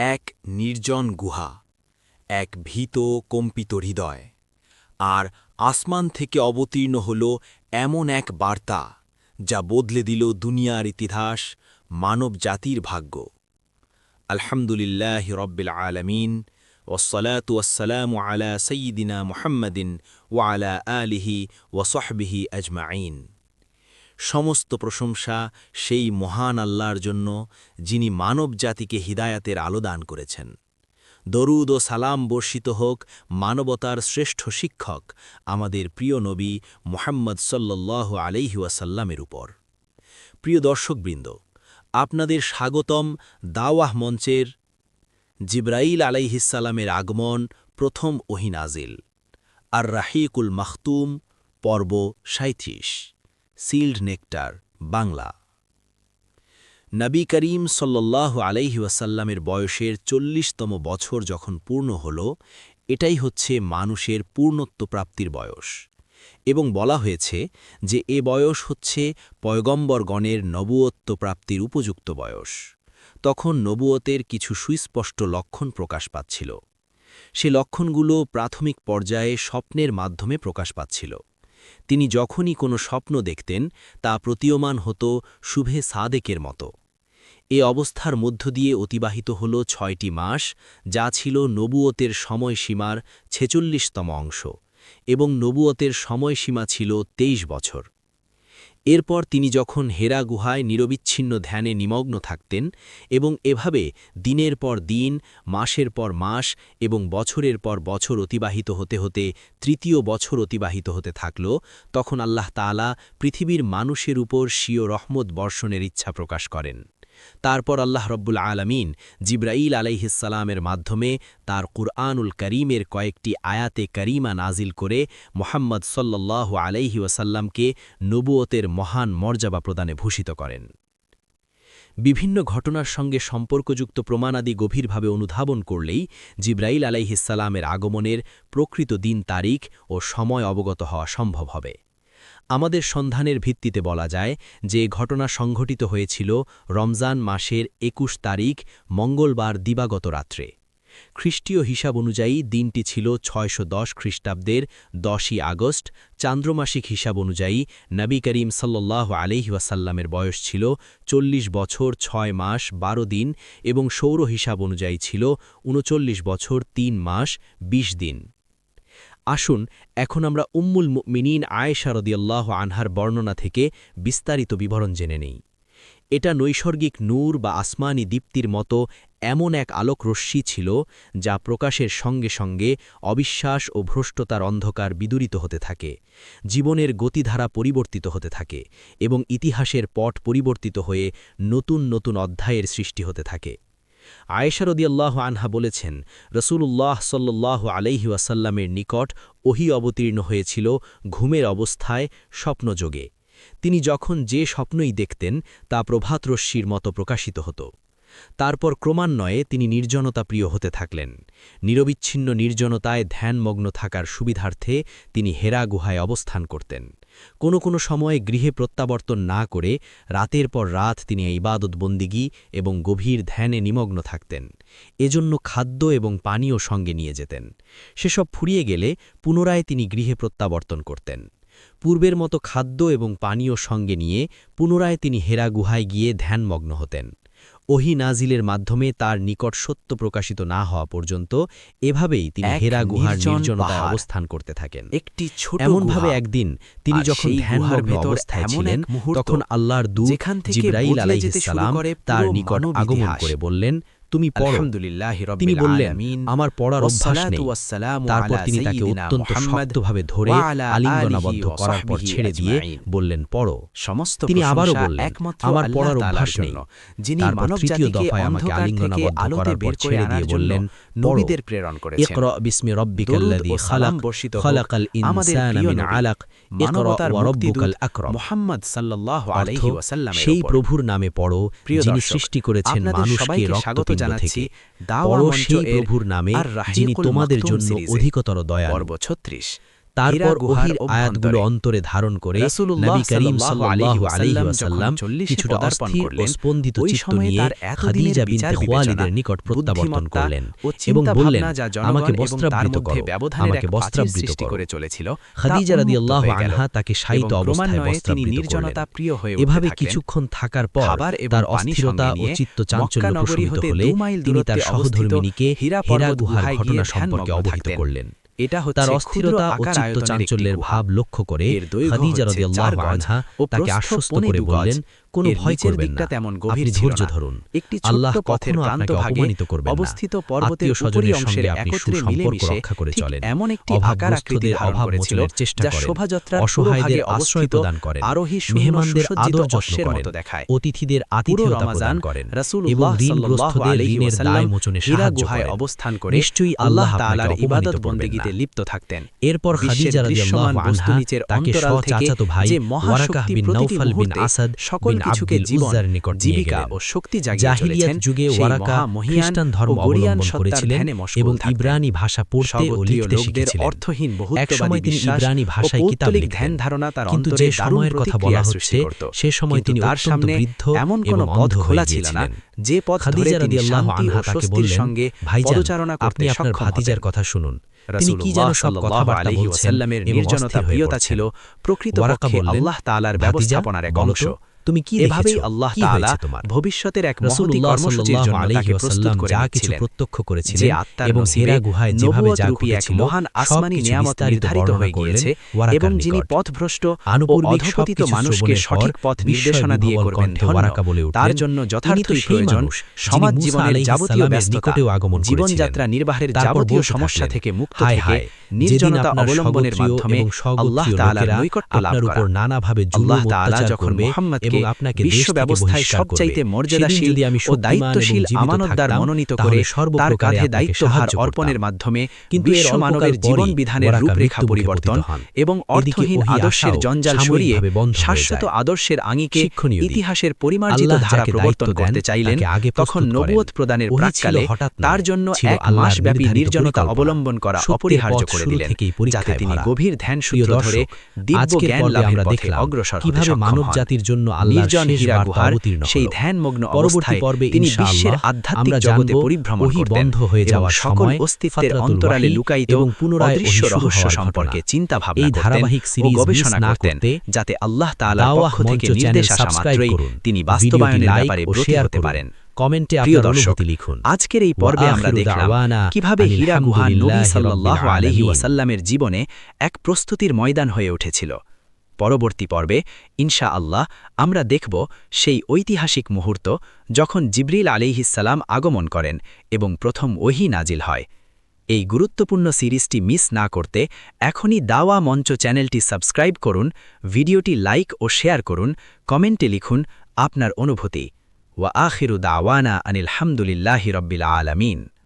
এক নির্জন গুহা, এক ভীত কম্পিত হৃদয়, আর আসমান থেকে অবতীর্ণ হল এমন এক বার্তা যা বদলে দিল দুনিয়ার ইতিহাস, মানব জাতির ভাগ্য। আলহামদুলিল্লাহি রব্বিল আলামিন, ওয়াসসালাতু ওয়াসসালামু আলা সাইয়্যিদিনা মুহাম্মাদিন ওয়া আলা আলিহি ওয়া সাহবিহি আজমাইন। সমস্ত প্রশংসা সেই মহান আল্লাহর জন্য, যিনি মানব জাতিকে হিদায়াতের আলো দান করেছেন। দরুদ ও সালাম বর্ষিত হোক মানবতার শ্রেষ্ঠ শিক্ষক আমাদের প্রিয় নবী মুহাম্মদ সাল্লাল্লাহু আলাইহি ওয়াসাল্লামের উপর। প্রিয় দর্শকবৃন্দ, আপনাদের স্বাগতম দাওয়াহ মঞ্চের জিবরাইল আলাইহিসসালামের আগমন, প্রথম ওহী নাজিল, আর রাহিকুল মাখতুম, পর্ব ৩৭, সিল্ড নেকটার, বাংলা। নবী করিম সাল্লাল্লাহু আলাইহি ওয়াসাল্লামের বয়সের ৪০তম বছর যখন পূর্ণ হল, এটাই হচ্ছে মানুষের পূর্ণত্ব প্রাপ্তির বয়স, এবং বলা হয়েছে যে এ বয়স হচ্ছে পয়গম্বরগণের নবুয়ত্ব প্রাপ্তির উপযুক্ত বয়স। তখন নবুয়তের কিছু সুস্পষ্ট লক্ষণ প্রকাশ পাচ্ছিল। সে লক্ষণগুলো প্রাথমিক পর্যায়ে স্বপ্নের মাধ্যমে প্রকাশ পাচ্ছিল। তিনি যখনই কোনো স্বপ্ন দেখতেন তা প্রতীয়মান হতো শুভে সাদেকের মতো। এ অবস্থার মধ্য দিয়ে অতিবাহিত হল ৬টি মাস, যা ছিল নবুয়তের সময়সীমার ৪৬তম অংশ, এবং নবুয়তের সময়সীমা ছিল ২৩ বছর। এরপর তিনি যখন হেরা গুহায় নিরবিচ্ছিন্ন ধ্যানে নিমগ্ন থাকতেন, এবং এভাবে দিনের পর দিন, মাসের পর মাস এবং বছরের পর বছর অতিবাহিত হতে হতে তৃতীয় বছর অতিবাহিত হতে থাকল, তখন আল্লাহ তাআলা পৃথিবীর মানুষের উপর স্বীয় রহমত বর্ষণের ইচ্ছা প্রকাশ করেন। তারপর আল্লাহ রব্বুল আলামিন জিবরাইল আলাইহিসসালামের মাধ্যমে তার কুরআনুল করিমের কয়েকটি আয়াতে করিমা নাজিল করে মুহাম্মদ সাল্লাল্লাহু আলাইহি ওয়াসাল্লামকে নবুয়তের মহান মর্যাদা প্রদানে ভূষিত করেন। বিভিন্ন ঘটনার সঙ্গে সম্পর্কযুক্ত প্রমাণাদি গভীরভাবে অনুধাবন করলেই জিবরাইল আলাইহিসসালামের আগমনের প্রকৃত দিন, তারিখ ও সময় অবগত হওয়া সম্ভব হবে। আমাদের সন্ধানের ভিত্তিতে বলা যায় যে ঘটনা সংঘটিত হয়েছিল রমজান মাসের ২১ তারিখ মঙ্গলবার দিবাগত রাত্রে। খ্রিস্টীয় হিসাব অনুযায়ী দিনটি ছিল ৬১০ খ্রিস্টাব্দের ১০ই আগস্ট। চান্দ্রমাসিক হিসাব অনুযায়ী নবী করিম সাল্লাল্লাহু আলাইহি ওয়াসাল্লামের বয়স ছিল ৪০ বছর ৬ মাস ১২ দিন, এবং সৌর হিসাব অনুযায়ী ছিল ৩৯ বছর ৩ মাস ২০ দিন। আসুন এখন আমরা উম্মুল মুমিনিন আয়েশা রাদিয়াল্লাহু আনহার বর্ণনা থেকে বিস্তারিত বিবরণ জেনে নেই। এটা নৈসর্গিক নূর বা আসমানি দীপ্তির মতো এমন এক আলোক রশ্মি ছিল, যা প্রকাশের সঙ্গে সঙ্গে অবিশ্বাস ও ভ্রষ্টতার অন্ধকার বিদূরিত হতে থাকে, জীবনের গতিধারা পরিবর্তিত হতে থাকে, এবং ইতিহাসের পট পরিবর্তিত হয়ে নতুন নতুন অধ্যায়ের সৃষ্টি হতে থাকে। আয়েশা রাদিয়াল্লাহু আনহা বলেছেন, রাসূলুল্লাহ সাল্লাল্লাহু আলাইহি ওয়াসাল্লামের নিকট ওহী অবতীর্ণ হয়েছিল ঘুমের অবস্থায় স্বপ্নযোগে। তিনি যখন যে স্বপ্নই দেখতেন তা প্রভাতরশ্মির মতো প্রকাশিত হতো। তারপর ক্রমান্বয়ে তিনি নির্জনতা প্রিয় হতে থাকলেন। নিরবিচ্ছিন্ন নির্জনতায় ধ্যানমগ্ন থাকার সুবিধার্থে তিনি হেরা গুহায় অবস্থান করতেন। কোনো কোনো সময়ে গৃহে প্রত্যাবর্তন না করে রাতের পর রাত তিনি ইবাদত বন্দিগি এবং গভীর ধ্যানে নিমগ্ন থাকতেন। এজন্য খাদ্য এবং পানীয় সঙ্গে নিয়ে যেতেন। সেসব ফুরিয়ে গেলে পুনরায় তিনি গৃহে প্রত্যাবর্তন করতেন। পূর্বের মতো খাদ্য এবং পানীয় সঙ্গে নিয়ে পুনরায় তিনি হেরা গুহায় গিয়ে ধ্যানমগ্ন হতেন। ওহী নাজিলের মাধ্যমে তার নিকট সত্য প্রকাশিত না হওয়া পর্যন্ত এভাবেই তিনি হেরা গুহার নির্জনতায় অবস্থান করতে থাকেন। এমনভাবে একদিন তিনি যখন ধ্যানমগ্ন অবস্থায় ছিলেন, তখন আল্লাহর দূত জিবরাইল আলাইহিসসালাম তার নিকট আগমন করে বললেন, তুমি পড়ো। তিনি বললেন, আমার পড়ার অভ্যাস নেই। তারপর তিনি তাকে অত্যন্ত শক্তভাবে ধরে আলিঙ্গনাবদ্ধ করার পর ছেড়ে দিয়ে বললেন, পড়ো। তিনি আবারও বললেন, আমার পড়ার অভ্যাস নেই। তারপর তৃতীয় দফায় আমাকে আলিঙ্গনাবদ্ধ করার পর ছেড়ে দিয়ে বললেন, পড়ো। ইকরা বিসমি রাব্বিকাল্লাযী খালাক, খালাকাল ইনসানা মিন আলাক, ইকরা ওয়া রাব্বুকাল আকরাম। মুহাম্মদ সাল্লাল্লাহু আলাইহি ওয়াসাল্লামের সেই প্রভুর নামে পড়ো, যিনি সৃষ্টি করেছেন মানুষকে রক্তপিণ্ড থেকে। পড়ো সেই প্রভুর নামে, যিনি তোমাদের জন্য অধিকতর দয়ালু। পর্ব ৩৬। তারপর ওহীর আয়াতগুলো অন্তরে ধারণ করে নবী করিম সাল্লাল্লাহু আলাইহি ওয়াসাল্লাম কিছুটা অস্থির ও স্পন্দিত চিত্ত নিয়ে খাদিজা বিনতে খুয়াইলিদের নিকট প্রত্যাবর্তন করলেন এবং বললেন, আমাকে বস্ত্রাবৃত করো, আমাকে বস্ত্রাবৃত করো। খাদিজা রাদিয়াল্লাহু আনহা তাকে শায়িত অবস্থায় বস্ত্রাবৃত করলেন। এভাবে কিছুক্ষণ থাকার পর তার অস্থিরতা ও চিত্ত চাঞ্চল্য প্রশমিত হলে তিনি তার সহধর্মিণীকে হীরা গুহার ঘটনা সম্পর্কে অবহিত করলেন। তার অস্থিরতা ও চিত্ত চাঞ্চল্যের ভাব লক্ষ্য করে খাদিজা রাদিয়াল্লাহু আনহা তাকে আশ্বস্ত করে বললেন, কোনো ভয় করবেন না, আপনি ধৈর্য ধরুন, আল্লাহ কখনো আপনাকে অপমানিত করবেন না। আত্মীয়-স্বজনের সঙ্গে আপনি সুসম্পর্ক রক্ষা করে চলেন, অভাবগ্রস্তদের অভাব মোচনের চেষ্টা করেন, অসহায়দের আশ্রয় প্রদান করেন, মেহমানদের আদর যত্ন করেন, অতিথিদের আতিথেয়তা প্রদান করেন এবং ঋণগ্রস্তদের ঋণের দায় মোচনে সাহায্য করেন। নিশ্চয়ই আল্লাহ আপনাকে অপমানিত করবেন না। লিপ্ত থাকতেন। এরপর খাদিজা রাদিয়াল্লাহু আনহা তাকে চাচাতো ভাই ওয়ারাকাহ বিন নাওফাল বিন আসাদ বিন আব্দুল উজ্জার নিকট নিয়ে গেলেন। জাহিলিয়াত যুগে ওয়ারাকা খ্রিস্টান ধর্ম অবলম্বন করেছিলেন এবং ইব্রানি ভাষা পড়তে ও লিখতে শিখেছিলেন। একসময় তিনি ইব্রানি ভাষায় কিতাব লিখতেন, কিন্তু যে সময়ের কথা বলা হচ্ছে সে সময় তিনি অত্যন্ত বৃদ্ধ এবং অন্ধ হয়ে গিয়েছিলেন। যে পথ ধরে তিনি শান্তি ও স্বস্তির সঙ্গে পদচারণা করতে আপনার সক্ষম ভাতিজার কথা শুনুন, তিনি কি যেন সব রাসূলুল্লাহ কথাবার্তা আলাইহি বলছেন ওয়াসাল্লামের এবং নির্জনতা অস্থির হয়ে প্রিয়তা পড়ছেন। ছিল প্রকৃতপক্ষে আল্লাহ তাআলার ব্যবস্থাপনার এক অংশ। তুমি কি এভাবেই দেখেছো? আল্লাহ কি তাআলা হয়েছে তোমার? ভবিষ্যতের এক মহতী রাসূলুল্লাহ কর্মসূচির সাল্লাল্লাহু জন্য আলাইহি তাকে প্রস্তুত ওয়াসাল্লাম করে যা কিছু নিচ্ছিলেন। প্রত্যক্ষ যে করেছিলেন আত্মার এবং নসিবে হেরা গুহায় যেভাবে যা নবুয়ত রূপী এক ঘটেছিল মহান আসমানি সবকিছু নিয়ামত বিস্তারিত নির্ধারিত বর্ণনা হয়ে করলেন গিয়েছে ওয়ারাকার এবং যিনি নিকট। পথভ্রষ্ট ও আনুপূর্বিক অধঃপতিত সবকিছু মানুষকে শ্রবণের সঠিক পর পথ নির্দেশনা দিয়ে বিস্ময় করবেন কণ্ঠে ধন্য। ওয়ারাকা বলে তার উঠলেন, জন্য ইনি যথার্থই তো সেই প্রয়োজন মানুষ সমাজ যিনি মুসা জীবনের আলাইহিস যাবতীয় সালামের ব্যস্ততা, নিকটেও আগমন জীবনযাত্রা করেছিলেন। নির্বাহের তারপর যাবতীয় বলতে সমস্যা থাকলেন, থেকে মুক্ত হায় থেকে হায়, যেদিন নির্জনতা আপনার অবলম্বনের স্বগোত্রীয় মাধ্যমে এবং আল্লাহ স্বগোত্রীয় তাআলার লোকেরা নৈকট্য লাভ আপনার করা। উপর নানাভাবে আল্লাহ জুলুম তাআলা অত্যাচার যখন করবে মুহাম্মদকে এবং আপনাকে দেশ বিশ্ব থেকে ব্যবস্থায় বহিষ্কার করবে, সবচাইতে সেদিন মর্যাদাশীল যদি আমি ও শক্তিমান এবং দায়িত্বশীল জীবিত আমানতদার থাকতাম মনোনীত তাহলে করে তার সর্বপ্রকারে কাঁধে আপনাকে দায়িত্বভার সাহায্য অর্পণের করতাম। মাধ্যমে কিন্তু এর বিশ্ব অল্পকাল মানবের পরই জীবন বিধানের ওয়ারাকা রূপরেখা মৃত্যুমুখে পরিবর্তন পতিত হন। এবং এদিকে অর্থহীন ওহী আদর্শের আসাও জঞ্জাল সরিয়ে সাময়িকভাবে বন্ধ হয়ে শাশ্বত যায়। আদর্শের আঙিকে শিক্ষণীয় দিক, ইতিহাসের পরিমার্জিত আল্লাহ ধারা যাকে প্রবর্তন দায়িত্ব করতে দেন চাইলেন তাকে আগে তখন প্রস্তুত করেন। নবুয়ত প্রদানের ওহী ছিল প্রাক্কালে হঠাৎ নয়, তার জন্য ছিল এক আল্লাহর মাসব্যাপী নির্ধারিত নির্জনতা পরিকল্পনা। অবলম্বন করা সত্যের অপরিহার্য পথ করে শুরু দিলেন থেকেই যাতে পরীক্ষায় তিনি ভরা। গভীর ধ্যান প্রিয় সূত্র ধরে দর্শক, দিব্য আজকের জ্ঞান পর্বে লাভের আমরা পথে দেখলাম অগ্রসর হতে কিভাবে সক্ষম মানব হন। জাতির জন্য আল্লাহর নির্জন শেষ হীরা বার্তা গুহার অবতীর্ণ সেই হলো। ধ্যানমগ্ন পরবর্তী অবস্থায় পর্বে তিনি ইনশাআল্লাহ বিশ্বের আধ্যাত্মিক আমরা জগতে জানব পরিভ্রমণ ওহী করতেন বন্ধ হয়ে এবং যাওয়ার সকল সময় অস্তিত্বের ফাতরাতুল অন্তরালে ওয়াহী লুকায়িত এবং পুনরায় অদৃশ্য ওহী শুরু রহস্য হওয়ার সম্পর্কে ঘটনা। চিন্তা ভাবনা এই করতেন ধারাবাহিক ও সিরিজ মিস গবেষণা না করতেন করতে যাতে আল্লাহ তাআলার দাওয়াহ পক্ষ থেকে মঞ্চ চ্যানেল নির্দেশ আসা সাবস্ক্রাইব মাত্রই করুন, তিনি ভিডিওটি বাস্তবায়নের লাইক ব্যাপারে ও ব্রতী শেয়ার হতে করুন, পারেন। কমেন্টে প্রিয় আপনার দর্শক, অনুভূতি লিখুন। আজকের এই পর্বে আমরা ওয়া আখিরু দেখলাম দাওয়ানা কিভাবে আনিল হীরা গুহা নবী হামদুলিল্লাহি সাল্লাল্লাহু রাব্বিল আলাইহি আলামিন। ওয়াসাল্লামের জীবনে এক প্রস্তুতির ময়দান হয়ে উঠেছিল। পরবর্তী পর্বে ইনশাআল্লাহ আমরা দেখব সেই ঐতিহাসিক মুহূর্ত যখন জিবরিল আলাইহিস সালাম আগমন করেন এবং প্রথম ওহী নাজিল হয়। এই গুরুত্বপূর্ণ সিরিজটি মিস না করতে এখনই দাওয়া মঞ্চ চ্যানেলটি সাবস্ক্রাইব করুন, ভিডিওটি লাইক ও শেয়ার করুন, কমেন্টে লিখুন আপনার অনুভূতি। ওয়া আখিরু দাওয়ানা আনিল হামদুলিল্লাহি রাব্বিল আলামিন।